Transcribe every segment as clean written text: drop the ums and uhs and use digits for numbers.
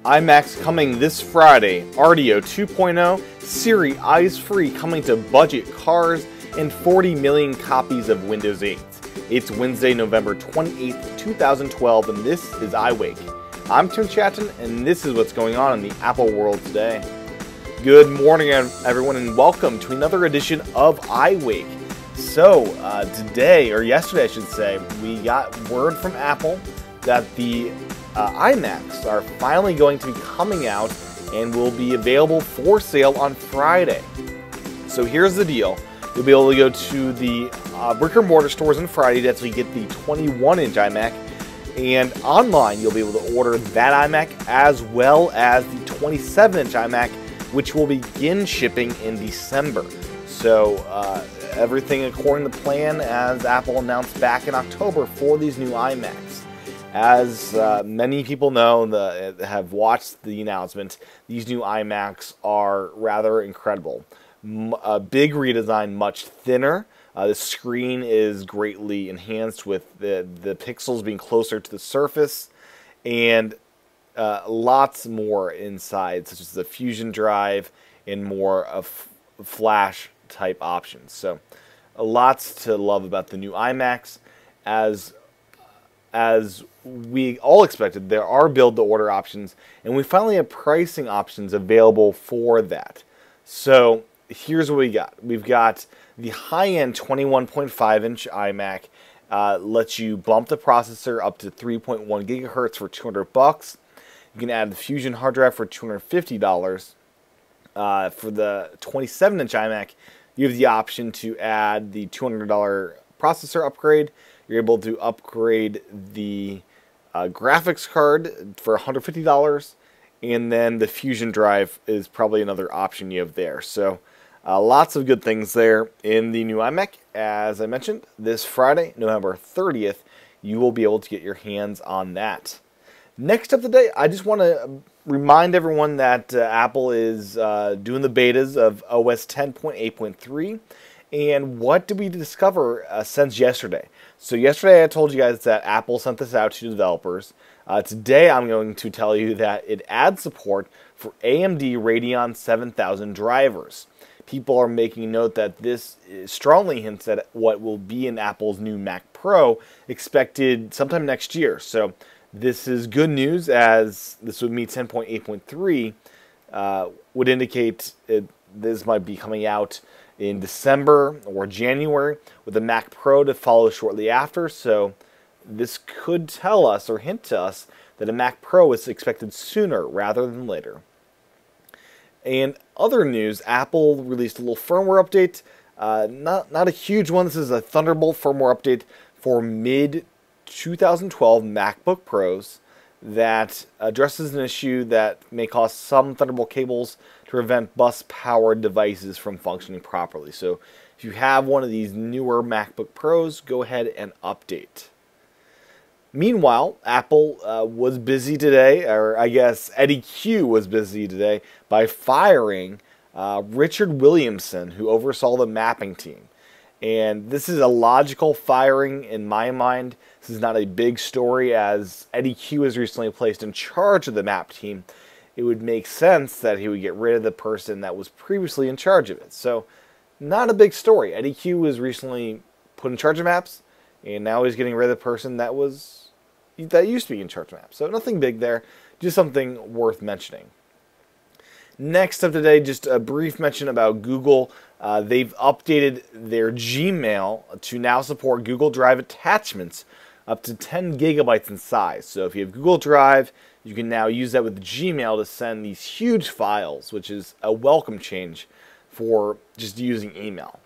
iMacs coming this Friday, RDIO 2.0, Siri Eyes Free coming to budget cars, and 40 million copies of Windows 8. It's Wednesday, November 28th, 2012, and this is iWake. I'm Tim Chaten, and this is what's going on in the Apple world today. Good morning, everyone, and welcome to another edition of iWake. So, today, or yesterday I should say, we got word from Apple that the iMacs are finally going to be coming out and will be available for sale on Friday. So here's the deal. You'll be able to go to the brick and mortar stores on Friday to actually get the 21-inch iMac, and online you'll be able to order that iMac as well as the 27-inch iMac, which will begin shipping in December. So everything according to plan as Apple announced back in October for these new iMacs. As many people know that have watched the announcement, these new iMacs are rather incredible. A big redesign, much thinner. The screen is greatly enhanced with the pixels being closer to the surface, and lots more inside, such as the Fusion drive and more of flash type options. So lots to love about the new iMacs. As we all expected, there are build-to-order options, and we finally have pricing options available for that. So here's what we got. We've got the high-end 21.5-inch iMac. Lets you bump the processor up to 3.1 gigahertz for $200. You can add the Fusion hard drive for $250. For the 27-inch iMac, you have the option to add the $200 processor upgrade. You're able to upgrade the graphics card for $150, and then the Fusion drive is probably another option you have there. So lots of good things there in the new iMac. As I mentioned, this Friday, November 30th, you will be able to get your hands on that. Next up today, I just want to remind everyone that Apple is doing the betas of OS 10.8.3. And what did we discover since yesterday? So yesterday I told you guys that Apple sent this out to developers. Today I'm going to tell you that it adds support for AMD Radeon 7000 drivers. People are making note that this strongly hints at what will be in Apple's new Mac Pro, expected sometime next year. So this is good news, as this would mean 10.8.3 would indicate this might be coming out in December or January, with the Mac Pro to follow shortly after. So this could tell us or hint to us that a Mac Pro is expected sooner rather than later. And other news, Apple released a little firmware update. Not a huge one. This is a Thunderbolt firmware update for mid-2012 MacBook Pros that addresses an issue that may cause some Thunderbolt cables to prevent bus-powered devices from functioning properly. So if you have one of these newer MacBook Pros, go ahead and update. Meanwhile, Apple was busy today, or I guess Eddie Q was busy today, by firing Richard Williamson, who oversaw the mapping team. And this is a logical firing in my mind. This is not a big story, as Eddie Q was recently placed in charge of the map team. It would make sense that he would get rid of the person that was previously in charge of it. So, not a big story. Eddie Q was recently put in charge of maps, and now he's getting rid of the person that used to be in charge of maps. So nothing big there, just something worth mentioning. Next up today, just a brief mention about Google. They've updated their Gmail to now support Google Drive attachments up to 10 gigabytes in size. So if you have Google Drive, you can now use that with Gmail to send these huge files, which is a welcome change for just using email.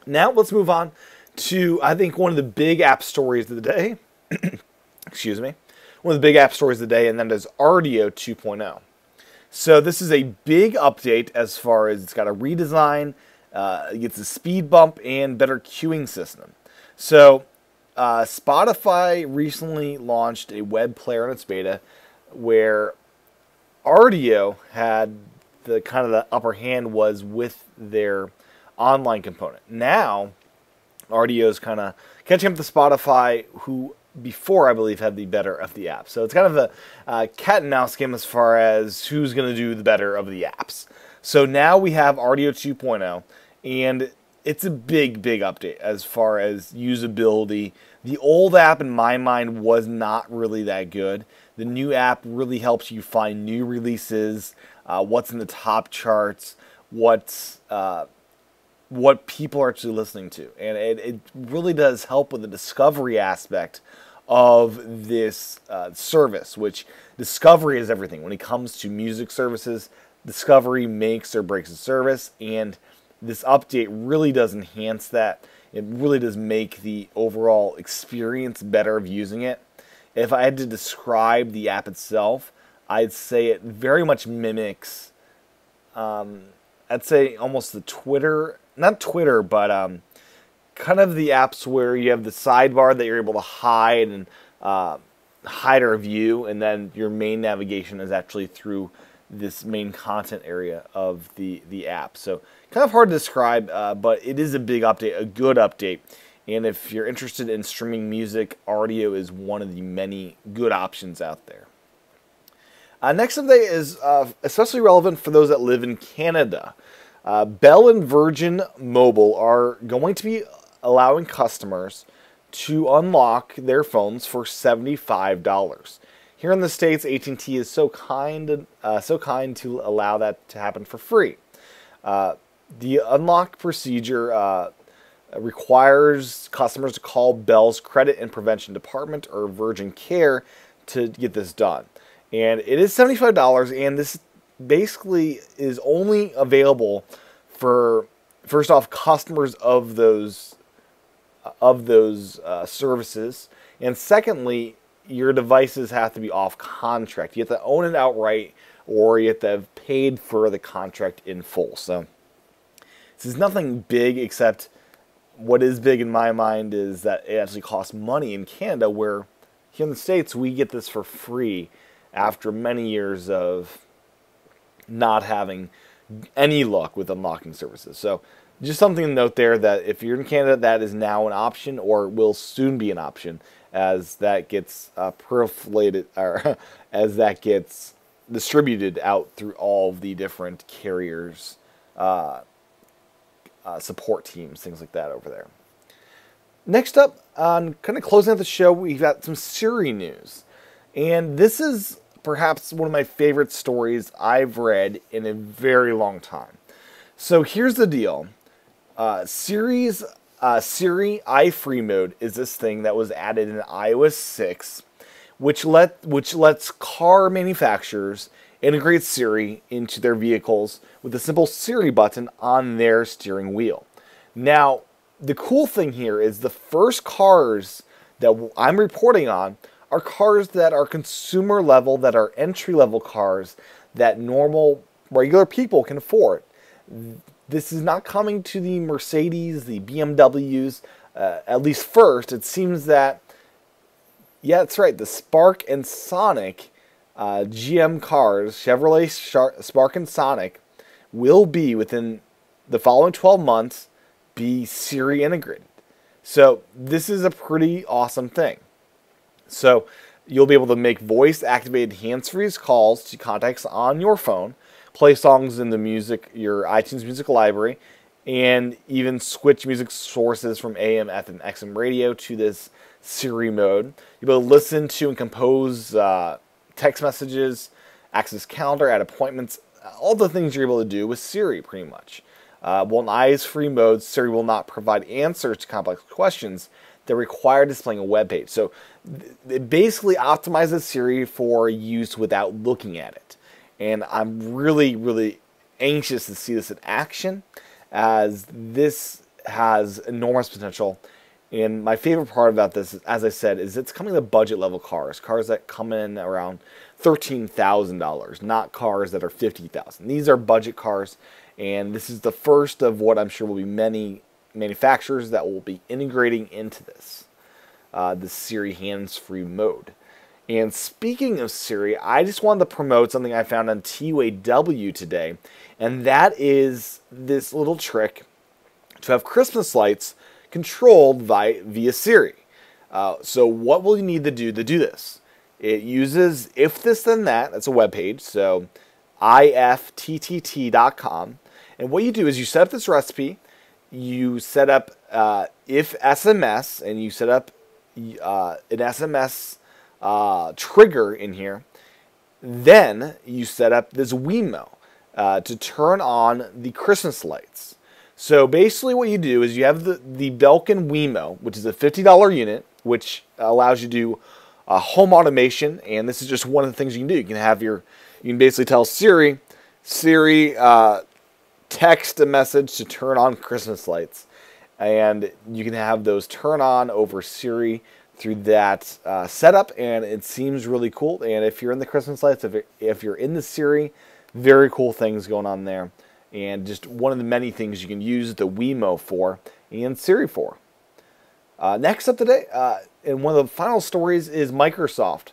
Now let's move on to, I think, one of the big app stories of the day. Excuse me. One of the big app stories of the day, and that is RDIO 2.0. So this is a big update as far as it's got a redesign, it gets a speed bump, and better queuing system. So Spotify recently launched a web player in its beta where RDIO had the kind of the upper hand was with their online component. Now RDIO is kind of catching up to Spotify, who before I believe had the better of the apps. So it's kind of a cat and mouse game as far as who's going to do the better of the apps. So now we have RDIO 2.0, and it's a big update as far as usability. The old app, in my mind, was not really that good. The new app really helps you find new releases, what's in the top charts, what people are actually listening to. And it really does help with the discovery aspect of this service, which discovery is everything. When it comes to music services, discovery makes or breaks a service, and this update really does enhance that. It really does make the overall experience better of using it. If I had to describe the app itself, I'd say it very much mimics, I'd say almost the Twitter, not Twitter, but kind of the apps where you have the sidebar that you're able to hide and hide or view, and then your main navigation is actually through this main content area of the app. So kind of hard to describe, but it is a big update, a good update. And if you're interested in streaming music, RDIO is one of the many good options out there. Next update is especially relevant for those that live in Canada. Bell and Virgin Mobile are going to be allowing customers to unlock their phones for $75. Here in the States, AT&T is so kind to allow that to happen for free. The unlock procedure requires customers to call Bell's Credit and Prevention Department or Virgin Care to get this done. And it is $75, and this basically is only available for, first off, customers of those services, and secondly, your devices have to be off contract. You have to own it outright, or you have to have paid for the contract in full. So this is nothing big, except what is big in my mind is that it actually costs money in Canada, where here in the States we get this for free after many years of not having any luck with unlocking services. So just something to note there, that if you're in Canada, that is now an option, or will soon be an option, as that gets proliferated, or as that gets distributed out through all of the different carriers, support teams, things like that over there. Next up, on kind of closing out the show, we've got some Siri news. And this is perhaps one of my favorite stories I've read in a very long time. So here's the deal. Siri iFree mode is this thing that was added in iOS 6, which lets car manufacturers integrate Siri into their vehicles with a simple Siri button on their steering wheel. Now, the cool thing here is the first cars that I'm reporting on are cars that are consumer level, that are entry level cars that normal, regular people can afford. This is not coming to the Mercedes, the BMWs, at least first. It seems that, yeah, that's right, the Spark and Sonic GM cars, Chevrolet Spark and Sonic, will be, within the following 12 months, be Siri integrated. So this is a pretty awesome thing. So you'll be able to make voice-activated hands-free calls to contacts on your phone, play songs in your iTunes music library, and even switch music sources from AM, FM, XM radio to this Siri mode. You'll be able to listen to and compose text messages, access calendar, add appointments, all the things you're able to do with Siri, pretty much. While in iFree mode, Siri will not provide answers to complex questions that require displaying a web page. So it basically optimizes Siri for use without looking at it. And I'm really anxious to see this in action, as this has enormous potential. And my favorite part about this, as I said, is it's coming to budget level cars that come in around $13,000, not cars that are $50,000. These are budget cars, and this is the first of what I'm sure will be many manufacturers that will be integrating into this, the Siri hands-free mode. And speaking of Siri, I just wanted to promote something I found on TUAW today, and that is this little trick to have Christmas lights controlled via Siri. So what will you need to do this? It uses if this then that. That's a web page. So ifttt.com. And what you do is you set up this recipe. You set up if SMS, and you set up an SMS trigger in here. Then you set up this Wemo to turn on the Christmas lights. So basically what you do is you have the Belkin Wemo, which is a $50 unit, which allows you to do home automation. And this is just one of the things you can do. You can basically tell Siri, text a message to turn on Christmas lights. And you can have those turn on over Siri through that setup, and it seems really cool. And if you're in the Christmas lights, if you're in the Siri, very cool things going on there. And just one of the many things you can use the Wemo for and Siri for. Next up today, and one of the final stories is Microsoft.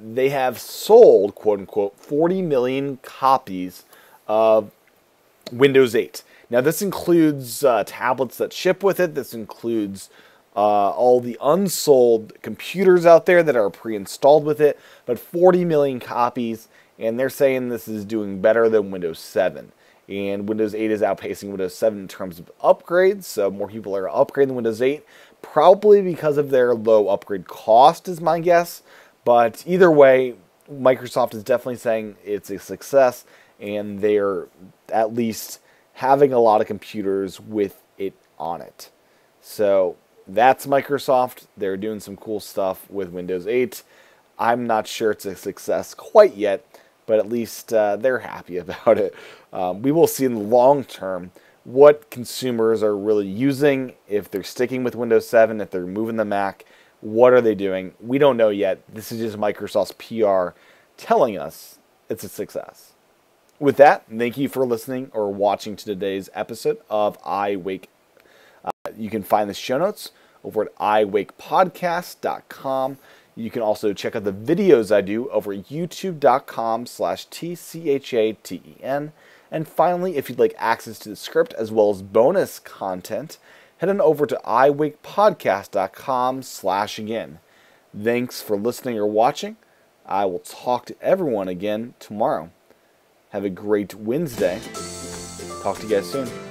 They have sold, quote unquote, 40 million copies of Windows 8. Now this includes tablets that ship with it. This includes all the unsold computers out there that are pre-installed with it, but 40 million copies, and they're saying this is doing better than Windows 7. And Windows 8 is outpacing Windows 7 in terms of upgrades, so more people are upgrading Windows 8, probably because of their low upgrade cost is my guess. But either way, Microsoft is definitely saying it's a success, and they're at least having a lot of computers with it on it. So that's Microsoft. They're doing some cool stuff with Windows 8. I'm not sure it's a success quite yet, but at least they're happy about it. We will see in the long term what consumers are really using, if they're sticking with Windows 7, if they're moving the Mac. What are they doing? We don't know yet. This is just Microsoft's PR telling us it's a success. With that, thank you for listening or watching to today's episode of iWake. You can find the show notes over at iWakePodcast.com. You can also check out the videos I do over at youtube.com/tchaten. And finally, if you'd like access to the script as well as bonus content, head on over to iWakePodcast.com/again. Thanks for listening or watching. I will talk to everyone again tomorrow. Have a great Wednesday. Talk to you guys soon.